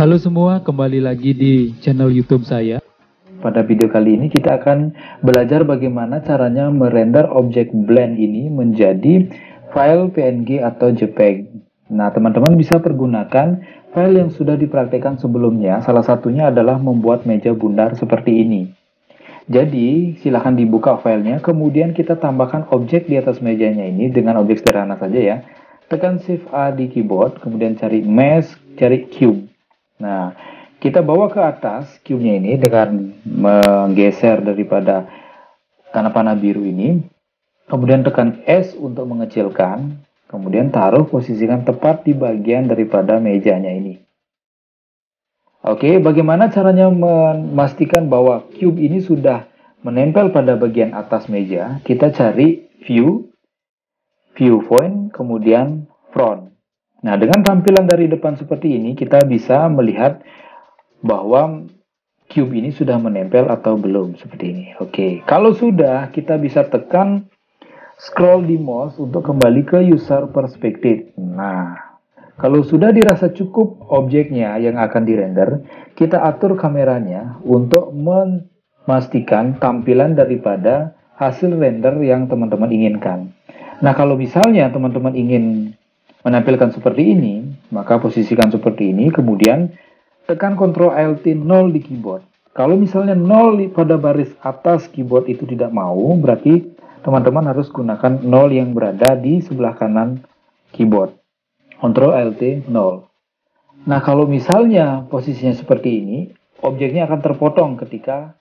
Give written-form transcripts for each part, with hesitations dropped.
Halo semua, kembali lagi di channel YouTube saya. Pada video kali ini kita akan belajar bagaimana caranya merender objek blend ini menjadi file PNG atau JPEG. Nah, teman-teman bisa pergunakan file yang sudah dipraktekkan sebelumnya. Salah satunya adalah membuat meja bundar seperti ini. Jadi, silahkan dibuka filenya, kemudian kita tambahkan objek di atas mejanya ini dengan objek sederhana saja ya. Tekan Shift A di keyboard, kemudian cari Mesh, cari Cube. Nah, kita bawa ke atas cube-nya ini dengan menggeser daripada tanda panah biru ini. Kemudian tekan S untuk mengecilkan. Kemudian taruh posisikan tepat di bagian daripada mejanya ini. Oke, bagaimana caranya memastikan bahwa cube ini sudah menempel pada bagian atas meja? Kita cari View, Viewpoint, kemudian Front. Nah, dengan tampilan dari depan seperti ini, kita bisa melihat bahwa cube ini sudah menempel atau belum, seperti ini. Oke, kalau sudah, kita bisa tekan scroll di mouse untuk kembali ke user perspective. Nah, kalau sudah dirasa cukup objeknya yang akan dirender, kita atur kameranya untuk memastikan tampilan daripada hasil render yang teman-teman inginkan. Nah, kalau misalnya teman-teman ingin menampilkan seperti ini, maka posisikan seperti ini, kemudian tekan Ctrl Alt 0 di keyboard. Kalau misalnya 0 pada baris atas keyboard itu tidak mau, berarti teman-teman harus gunakan 0 yang berada di sebelah kanan keyboard. Ctrl Alt 0. Nah, kalau misalnya posisinya seperti ini, objeknya akan terpotong ketika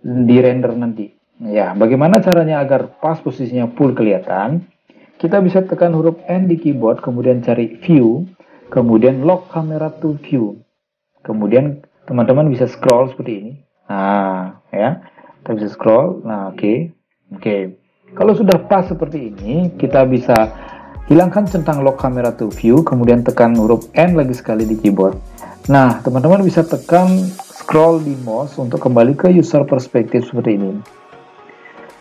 di-render nanti. Ya, bagaimana caranya agar pas posisinya full kelihatan? Kita bisa tekan huruf N di keyboard, kemudian cari View, kemudian Lock Camera to View. Kemudian teman-teman bisa scroll seperti ini. Nah, ya. Kita bisa scroll. Nah, oke. Kalau sudah pas seperti ini, kita bisa hilangkan centang lock camera to view, kemudian tekan huruf N lagi sekali di keyboard. Nah, teman-teman bisa tekan scroll di mouse untuk kembali ke user perspective seperti ini.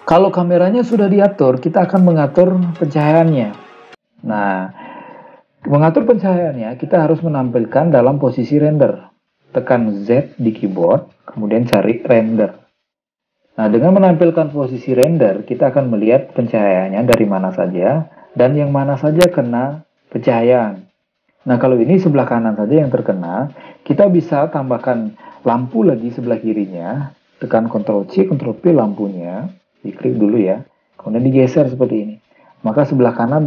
Kalau kameranya sudah diatur, kita akan mengatur pencahayaannya. Nah, mengatur pencahayaannya, kita harus menampilkan dalam posisi render. Tekan Z di keyboard, kemudian cari render. Nah, dengan menampilkan posisi render, kita akan melihat pencahayaannya dari mana saja, dan yang mana saja kena pencahayaan. Nah, kalau ini sebelah kanan saja yang terkena, kita bisa tambahkan lampu lagi sebelah kirinya, tekan Ctrl C, Ctrl P lampunya, diklik dulu ya, kemudian digeser seperti ini. Maka sebelah kanan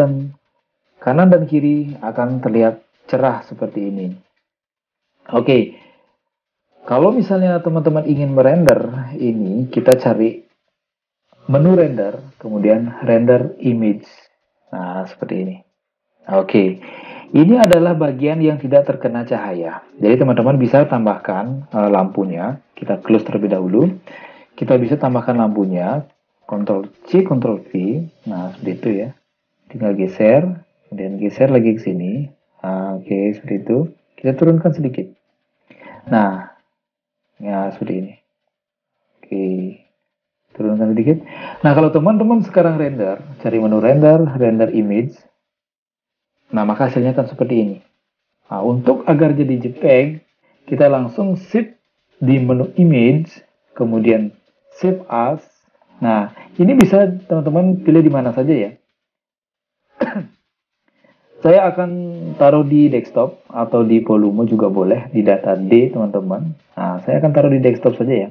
dan kiri akan terlihat cerah seperti ini. Oke, kalau misalnya teman-teman ingin merender ini, kita cari menu render, kemudian render image. Nah, seperti ini. Oke, ini adalah bagian yang tidak terkena cahaya. Jadi teman-teman bisa tambahkan lampunya. Kita close terlebih dahulu. Kita bisa tambahkan lampunya. Ctrl C, Ctrl V. Nah, seperti itu ya. Tinggal geser, kemudian geser lagi ke sini. Nah, oke, seperti itu. Kita turunkan sedikit. Nah, ya seperti ini. Oke, turunkan sedikit. Nah, kalau teman-teman sekarang render, cari menu render, render image. Nah, maka hasilnya akan seperti ini. Nah, untuk agar jadi JPEG, kita langsung shift di menu image, kemudian save as. Nah, ini bisa teman-teman pilih di mana saja ya. Saya akan taruh di desktop atau di volume juga boleh, di data D teman-teman. Nah, saya akan taruh di desktop saja ya.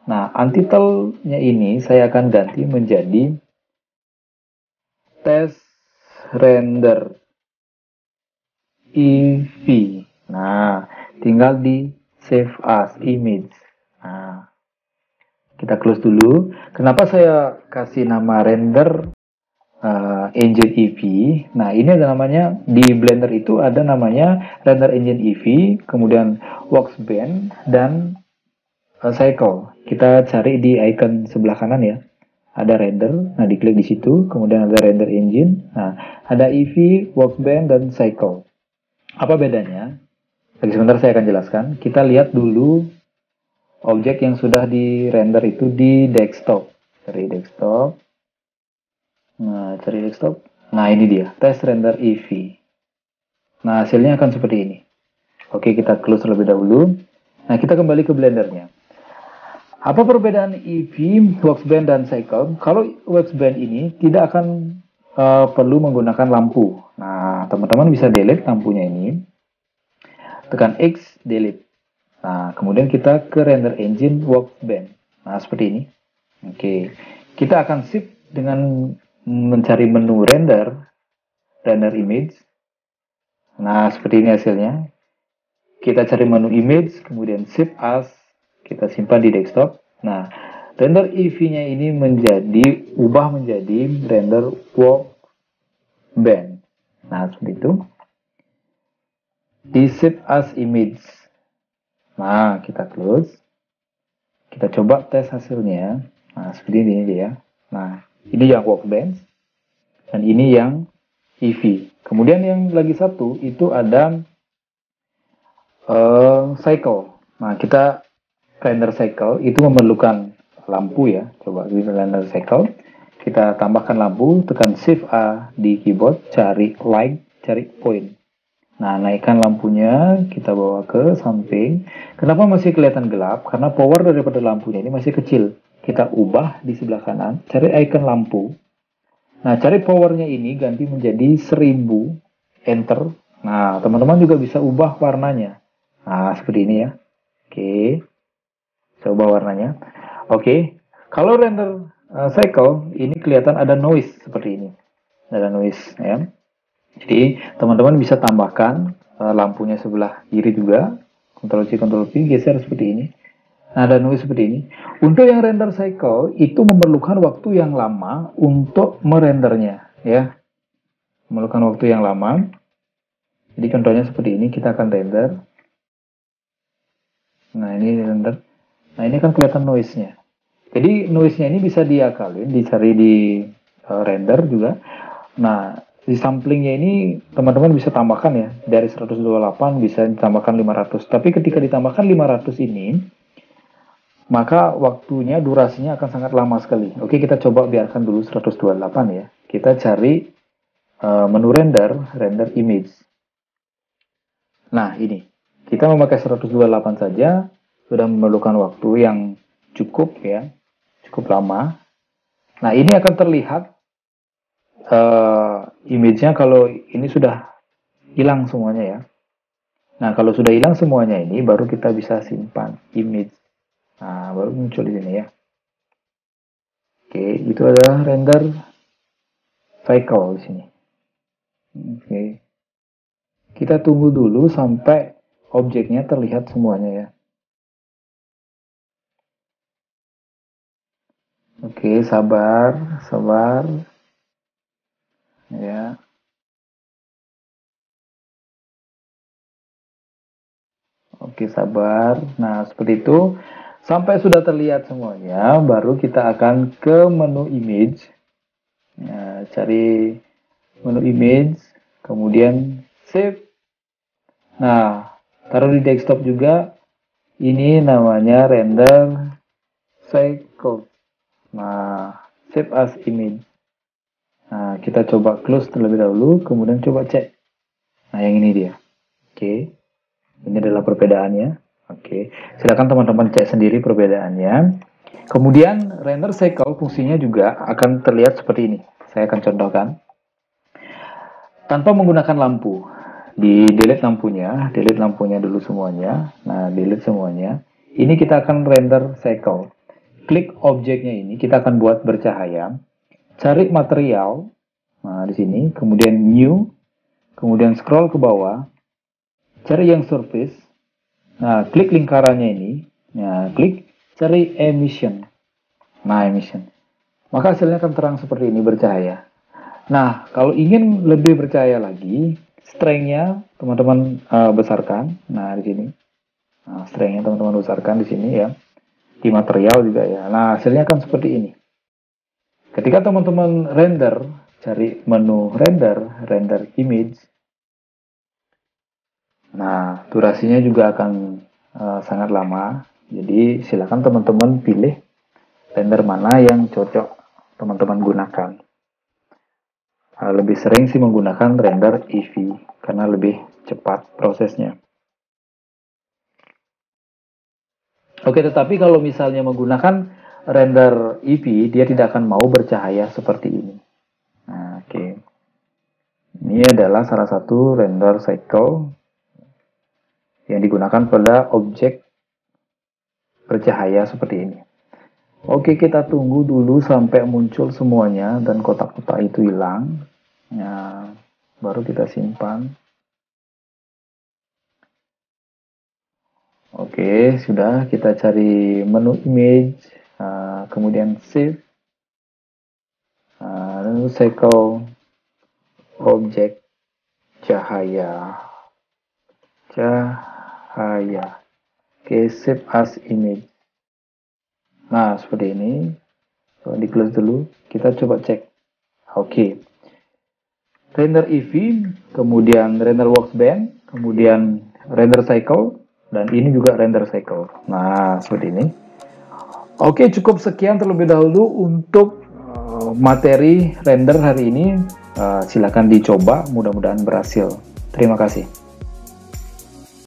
Nah, untitled-nya ini saya akan ganti menjadi test render EV. Nah, tinggal di save as image. Nah, kita close dulu. Kenapa saya kasih nama render engine EV? Nah, ini ada namanya di Blender itu ada namanya render engine EV, kemudian worksbench dan cycle. Kita cari di icon sebelah kanan ya. Ada render, nah diklik di situ, kemudian ada render engine. Nah, ada EV, workbench dan cycle. Apa bedanya? Lagi sebentar saya akan jelaskan. Kita lihat dulu objek yang sudah di render itu di desktop. Cari desktop. Nah, cari desktop. Nah, ini dia, test render EV. Nah, hasilnya akan seperti ini. Oke, kita close terlebih dahulu. Nah, kita kembali ke Blendernya. Apa perbedaan Eevee, Workspace, dan Cycle? Kalau Workspace ini tidak akan perlu menggunakan lampu. Nah, teman-teman bisa delete lampunya ini. Tekan X, delete. Nah, kemudian kita ke Render Engine Workspace. Nah, seperti ini. Oke, kita akan shift dengan mencari menu render image. Nah, seperti ini hasilnya. Kita cari menu image, kemudian shift as, kita simpan di desktop. Nah, render Eevee-nya ini ubah menjadi render workbench. Nah, seperti itu. Di shift as image. Nah, kita close. Kita coba tes hasilnya. Nah, seperti ini dia. Nah, ini yang workbench. Dan ini yang Eevee. Kemudian yang lagi satu itu ada cycle. Nah, kita render cycle itu memerlukan lampu ya. Coba kita render cycle. Kita tambahkan lampu, tekan Shift A di keyboard, cari light, cari point. Nah, naikkan lampunya, kita bawa ke samping. Kenapa masih kelihatan gelap? Karena power daripada lampunya ini masih kecil. Kita ubah di sebelah kanan, cari icon lampu. Nah, cari powernya ini ganti menjadi 1000, enter. Nah, teman-teman juga bisa ubah warnanya. Nah, seperti ini ya. Oke, coba warnanya. Oke, kalau render cycle, ini kelihatan ada noise seperti ini. Ada noise ya. Jadi, teman-teman bisa tambahkan lampunya sebelah kiri juga. Ctrl C, Ctrl V, geser seperti ini. Nah, ada noise seperti ini. Untuk yang render cycle, itu memerlukan waktu yang lama untuk merendernya. Ya, memerlukan waktu yang lama. Jadi, contohnya seperti ini, kita akan render. Nah, ini render. Nah, ini kan kelihatan noise-nya. Jadi, noise-nya ini bisa diakalin, dicari di render juga. Nah, di samplingnya ini teman-teman bisa tambahkan ya. Dari 128 bisa ditambahkan 500. Tapi ketika ditambahkan 500 ini, maka waktunya, durasinya akan sangat lama sekali. Oke, kita coba biarkan dulu 128 ya. Kita cari menu render image. Nah, ini. Kita memakai 128 saja, sudah memerlukan waktu yang cukup ya. Cukup lama. Nah, ini akan terlihat image-nya kalau ini sudah hilang semuanya ya. Nah, kalau sudah hilang semuanya ini, baru kita bisa simpan image. Nah, baru muncul di sini ya. Oke, itu adalah render cycle di sini. Oke. Kita tunggu dulu sampai objeknya terlihat semuanya ya. Oke, sabar, sabar. Ya. Oke, sabar. Nah, seperti itu. Sampai sudah terlihat semuanya, baru kita akan ke menu image. Nah, cari menu image, kemudian save. Nah, taruh di desktop juga. Ini namanya render cycle. Nah, save as image. Nah, kita coba close terlebih dahulu, kemudian coba cek. Nah, yang ini dia. Oke. Ini adalah perbedaannya. Oke, silakan teman-teman cek sendiri perbedaannya. Kemudian render cycle fungsinya juga akan terlihat seperti ini. Saya akan contohkan. Tanpa menggunakan lampu. Di delete lampunya dulu semuanya. Nah, delete semuanya. Ini kita akan render cycle. Klik objeknya ini, kita akan buat bercahaya. Cari material. Nah, di sini, kemudian new, kemudian scroll ke bawah. Cari yang surface. Nah, klik lingkarannya ini. Nah, klik cari emission. Nah, emission. Maka hasilnya akan terang seperti ini, bercahaya. Nah, kalau ingin lebih bercahaya lagi, strength-nya teman-teman besarkan. Nah, di sini. Nah, strength-nya teman-teman besarkan di sini ya. Di material juga ya. Nah, hasilnya akan seperti ini. Ketika teman-teman render, cari menu render image. Nah, durasinya juga akan sangat lama. Jadi, silakan teman-teman pilih render mana yang cocok teman-teman gunakan. Lebih sering sih menggunakan render Eevee karena lebih cepat prosesnya. Oke, tetapi kalau misalnya menggunakan render Eevee, dia tidak akan mau bercahaya seperti ini. Nah, oke. Ini adalah salah satu render cycle yang digunakan pada objek bercahaya seperti ini. Oke, kita tunggu dulu sampai muncul semuanya dan kotak-kotak itu hilang. Nah, baru kita simpan. Oke, sudah. Kita cari menu image, kemudian save, lalu cycle objek cahaya. Oke, save as image. Nah, seperti ini. Coba di close dulu. Kita coba cek. Oke. Render Eevee, kemudian render worksbench, kemudian render cycle, dan ini juga render cycle. Nah, seperti ini. Oke, cukup sekian terlebih dahulu untuk materi render hari ini. Silakan dicoba, mudah-mudahan berhasil. Terima kasih.